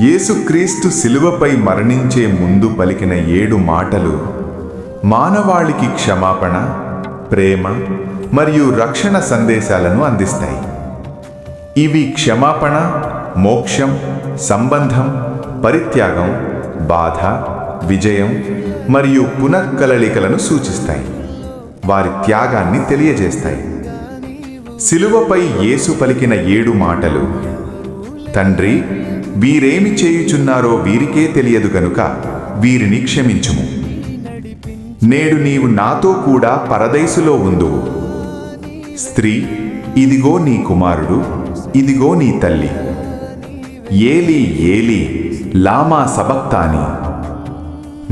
యేసుక్రీస్తు శిలువపై మరణించే ముందు పలికిన 7 మాటలు మానవాళికి క్షమాపణ, ప్రేమ మరియు రక్షణ సందేశాలను అందిస్తాయి. ఇవి క్షమాపణ, మోక్షం, సంబంధం, పరిత్యాగం, బాధ, విజయం మరియు పునఃకలలికలను సూచిస్తాయి. వారి త్యాగాన్ని తెలియజేస్తాయి. శిలువపై యేసు పలికిన 7 మాటలు: తండ్రి, వీరేమి చేయుచున్నారో వీరికే తెలియదు గనుక వీరిని క్షమించుము. నేడు నీవు నాతో కూడా పరదైసులో ఉందువు. స్త్రీ, ఇదిగో నీ కుమారుడు, ఇదిగో నీ తల్లి. ఏలీ ఏలీ లామా సబక్తాని.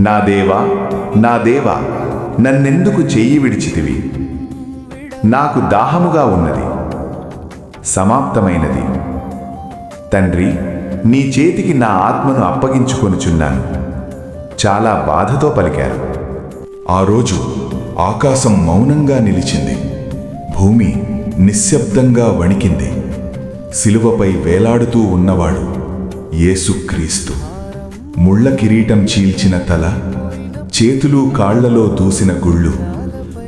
నా దేవా, నా దేవా, నన్నెందుకు చెయ్యి విడిచితివి? నాకు దాహముగా ఉన్నది, సమాప్తమైనది. తండ్రి, నీ చేతికి నా ఆత్మను అప్పగించుకొనుచున్నాను. చాలా బాధతో పలికారు. ఆ రోజు ఆకాశం మౌనంగా నిలిచింది. భూమి నిశ్శబ్దంగా వణికింది. శిలువపై వేలాడుతూ ఉన్నవాడు యేసుక్రీస్తు. ముళ్ళ కిరీటం చీల్చిన తల, చేతులు కాళ్లలో దూసిన గుళ్ళు,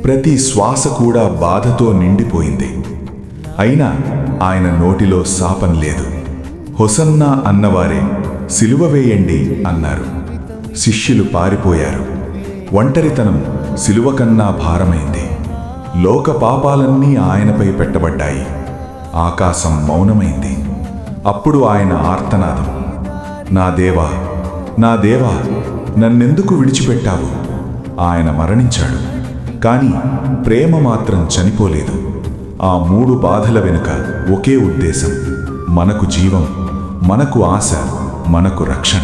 ప్రతి శ్వాస కూడా బాధతో నిండిపోయింది. అయినా ఆయన నోటిలో శాపం లేదు. హొసన్నా అన్నవారే సిలువ వేయండి అన్నారు. శిష్యులు పారిపోయారు. ఒంటరితనం సిలువ కన్నా భారమైంది. లోక పాపాలన్నీ ఆయనపై పెట్టబడ్డాయి. ఆకాశం మౌనమైంది. అప్పుడు ఆయన ఆర్తనాదం: నా దేవా, నా దేవా, నన్నెందుకు విడిచిపెట్టావు? ఆయన మరణించాడు, కానీ ప్రేమ మాత్రం చనిపోలేదు. ఆ 3 బాధల వెనుక ఒకే ఉద్దేశం: మనకు జీవం, మనకు ఆశ, మనకు రక్షణ.